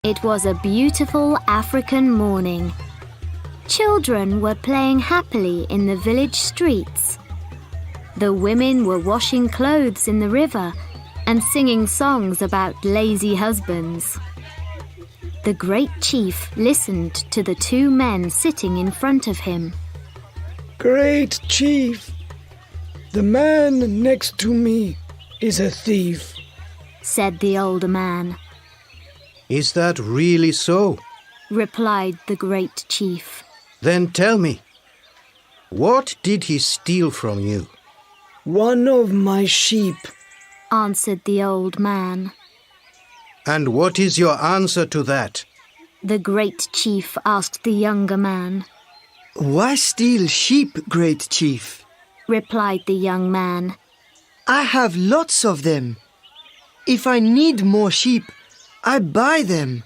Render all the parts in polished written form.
It was a beautiful African morning. Children were playing happily in the village streets. The women were washing clothes in the river and singing songs about lazy husbands. The great chief listened to the two men sitting in front of him. Great chief, the man next to me is a thief, said the older man. Is that really so? Replied the great chief. Then tell me, what did he steal from you? One of my sheep, answered the old man. And what is your answer to that? The great chief asked the younger man. Why steal sheep, great chief? Replied the young man. I have lots of them. If I need more sheep, I buy them.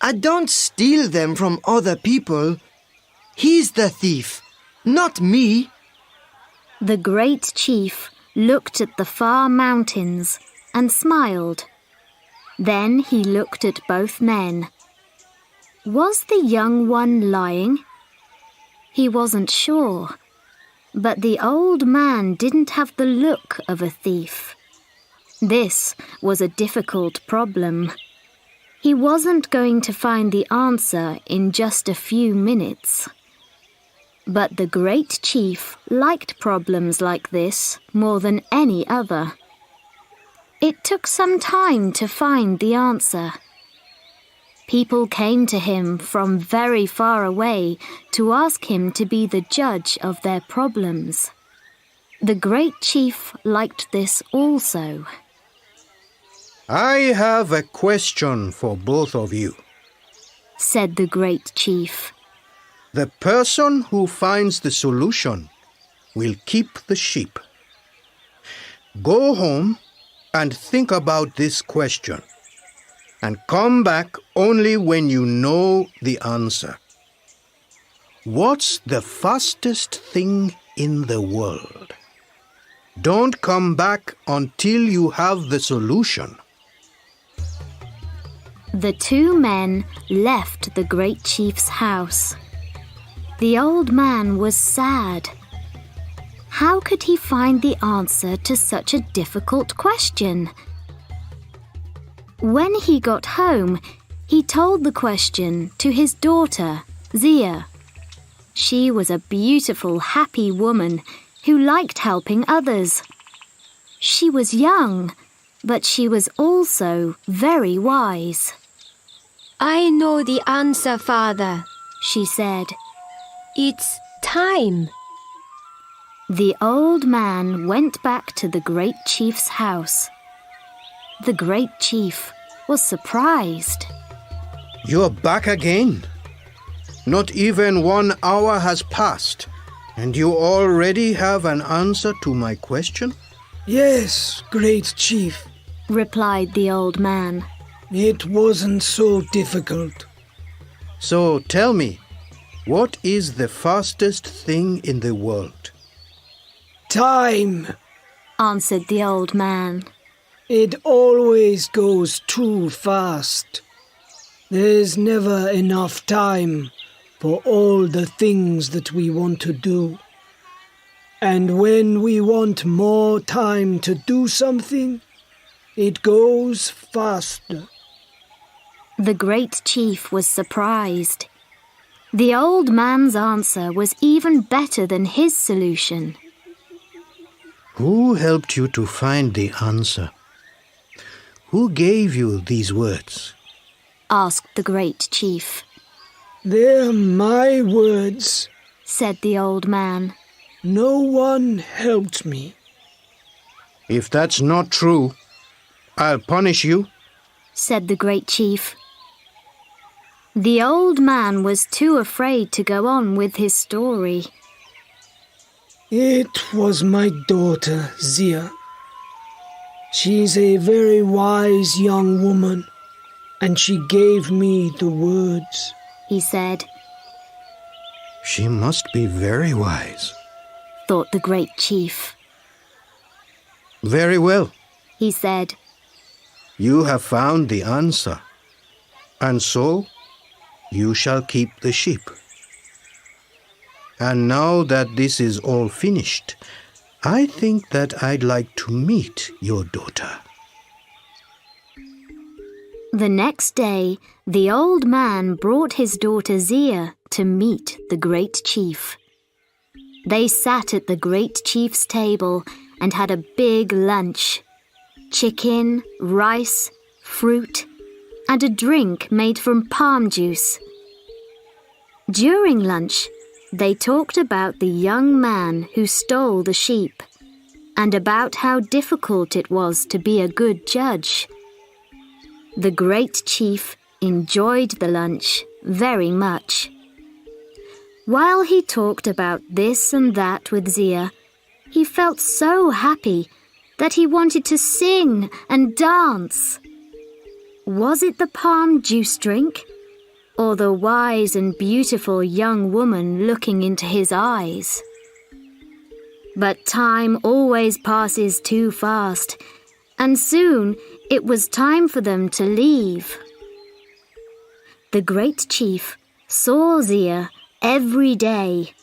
I don't steal them from other people. He's the thief, not me. The great chief looked at the far mountains and smiled. Then he looked at both men. Was the young one lying? He wasn't sure, but the old man didn't have the look of a thief. This was a difficult problem. He wasn't going to find the answer in just a few minutes. But the great chief liked problems like this more than any other. It took some time to find the answer. People came to him from very far away to ask him to be the judge of their problems. The great chief liked this also. I have a question for both of you, said the great chief. The person who finds the solution will keep the sheep. Go home and think about this question, and come back only when you know the answer. What's the fastest thing in the world? Don't come back until you have the solution. The two men left the great chief's house. The old man was sad. How could he find the answer to such a difficult question? When he got home, he told the question to his daughter, Zia. She was a beautiful, happy woman who liked helping others. She was young, but she was also very wise. I know the answer, Father, she said. It's time. The old man went back to the great chief's house. The great chief was surprised. You're back again. Not even 1 hour has passed, and you already have an answer to my question? Yes, great chief, replied the old man. It wasn't so difficult. So tell me, what is the fastest thing in the world? Time, answered the old man. It always goes too fast. There's never enough time for all the things that we want to do. And when we want more time to do something, it goes faster. The great chief was surprised. The old man's answer was even better than his solution. Who helped you to find the answer? Who gave you these words? Asked the great chief. They're my words, said the old man. No one helped me. If that's not true, I'll punish you, said the great chief. The old man was too afraid to go on with his story. It was my daughter, Zia. She's a very wise young woman, and she gave me the words, he said. She must be very wise, thought the great chief. Very well, he said. You have found the answer. and so you shall keep the sheep. And now that this is all finished, I think that I'd like to meet your daughter." The next day, the old man brought his daughter Zia to meet the great chief. They sat at the great chief's table and had a big lunch. Chicken, rice, fruit, and a drink made from palm juice. During lunch, they talked about the young man who stole the sheep and about how difficult it was to be a good judge. The great chief enjoyed the lunch very much. While he talked about this and that with Zia, he felt so happy that he wanted to sing and dance. Was it the palm juice drink, or the wise and beautiful young woman looking into his eyes? But time always passes too fast, and soon it was time for them to leave. The great chief saw Zia every day,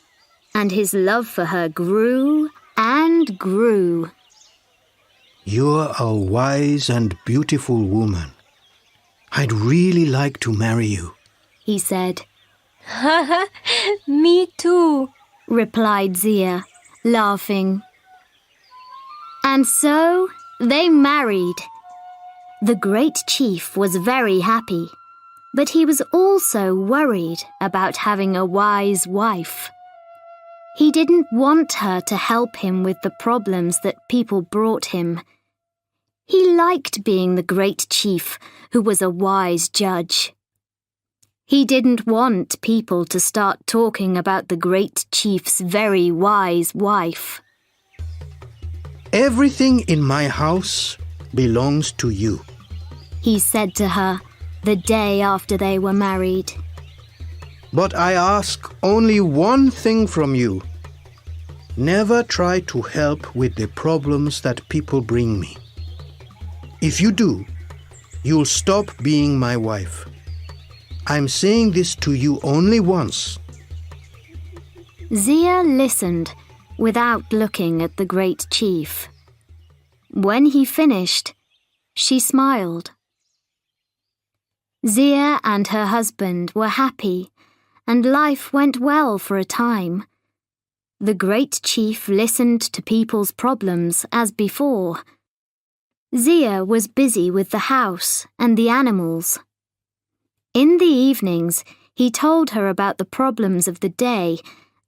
and his love for her grew and grew. "You're a wise and beautiful woman. I'd really like to marry you," he said. Me too, Replied Zia, laughing. And so they married. The great chief was very happy, but he was also worried about having a wise wife. He didn't want her to help him with the problems that people brought him. He liked being the great chief who was a wise judge. He didn't want people to start talking about the great chief's very wise wife. "Everything in my house belongs to you," he said to her the day after they were married. "but I ask only one thing from you. Never try to help with the problems that people bring me. If you do, you'll stop being my wife. I'm saying this to you only once." Zia listened without looking at the great chief. When he finished, she smiled. Zia and her husband were happy, and life went well for a time. The great chief listened to people's problems as before. Zia was busy with the house and the animals. In the evenings, he told her about the problems of the day,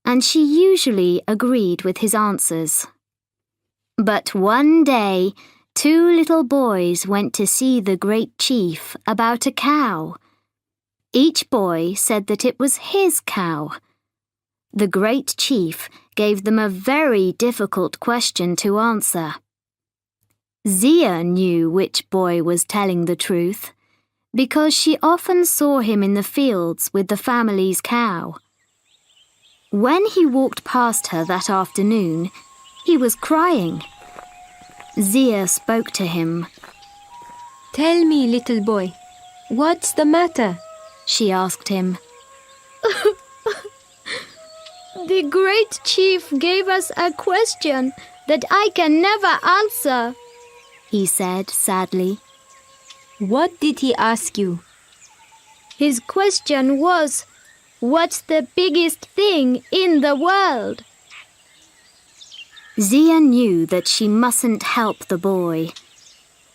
and she usually agreed with his answers. But one day, 2 little boys went to see the great chief about a cow. Each boy said that it was his cow. The great chief gave them a very difficult question to answer. Zia knew which boy was telling the truth, because she often saw him in the fields with the family's cow. When he walked past her that afternoon, he was crying. Zia spoke to him. Tell me, little boy, what's the matter? She asked him. The great chief gave us a question that I can never answer, he said sadly. What did he ask you? His question was, what's the biggest thing in the world? Zia knew that she mustn't help the boy,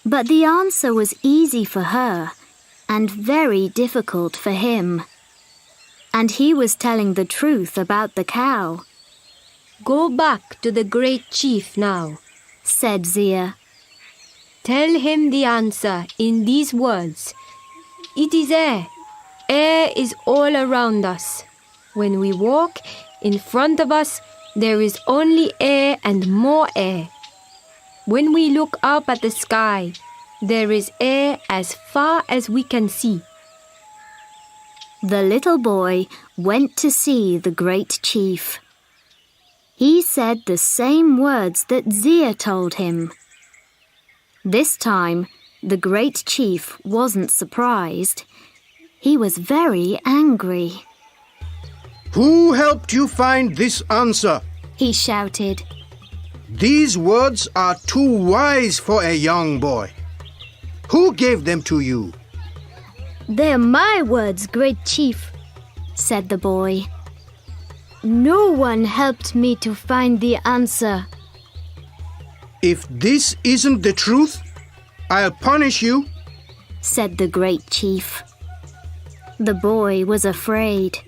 but the answer was easy for her and very difficult for him. And he was telling the truth about the cow. Go back to the great chief now, said Zia. Tell him the answer in these words. It is air. Air is all around us. When we walk, in front of us, there is only air and more air. When we look up at the sky, there is air as far as we can see. The little boy went to see the great chief. He said the same words that Zia told him. This time, the great chief wasn't surprised. He was very angry. Who helped you find this answer? He shouted. These words are too wise for a young boy. Who gave them to you? They're my words, Great Chief, said the boy. No one helped me to find the answer. If this isn't the truth, I'll punish you, said the Great Chief. The boy was afraid.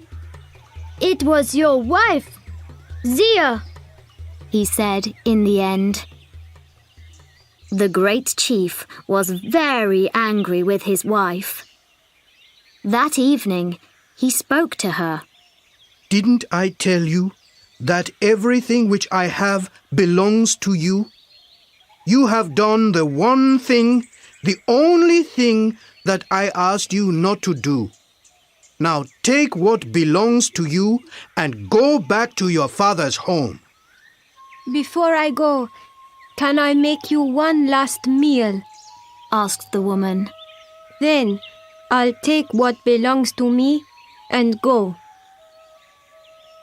It was your wife, Zia, he said in the end. The Great Chief was very angry with his wife. That evening, he spoke to her. Didn't I tell you that everything which I have belongs to you? You have done the one thing, the only thing that I asked you not to do. Now take what belongs to you and go back to your father's home. Before I go, can I make you one last meal? Asked the woman. Then I'll take what belongs to me and go.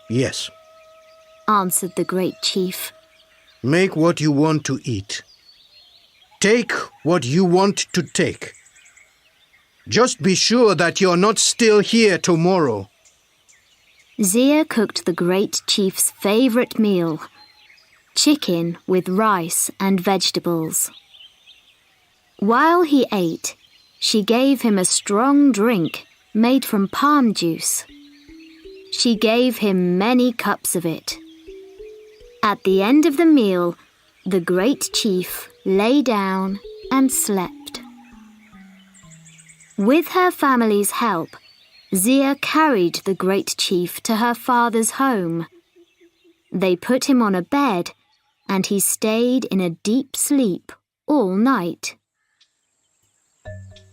Yes, answered the Great Chief. Make what you want to eat. Take what you want to take. Just be sure that you're not still here tomorrow. Zia cooked the Great Chief's favorite meal, chicken with rice and vegetables. While he ate, she gave him a strong drink made from palm juice. She gave him many cups of it. At the end of the meal, the Great Chief lay down and slept. With her family's help, Zia carried the Great Chief to her father's home. They put him on a bed, and he stayed in a deep sleep all night.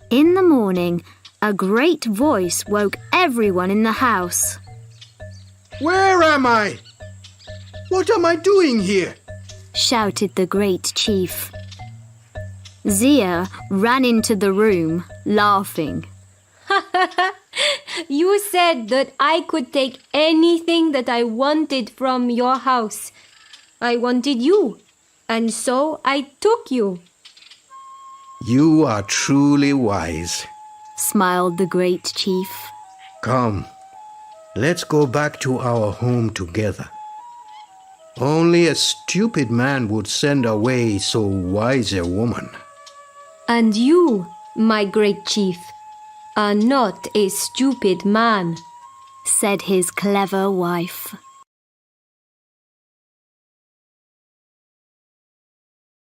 In the morning, a great voice woke everyone in the house. Where am I? What am I doing here? Shouted the Great Chief. Zia ran into the room, laughing. You said that I could take anything that I wanted from your house. I wanted you, and so I took you. You are truly wise, smiled the Great Chief. Come, let's go back to our home together. Only a stupid man would send away so wise a woman. And you, my Great Chief, are not a stupid man, said his clever wife.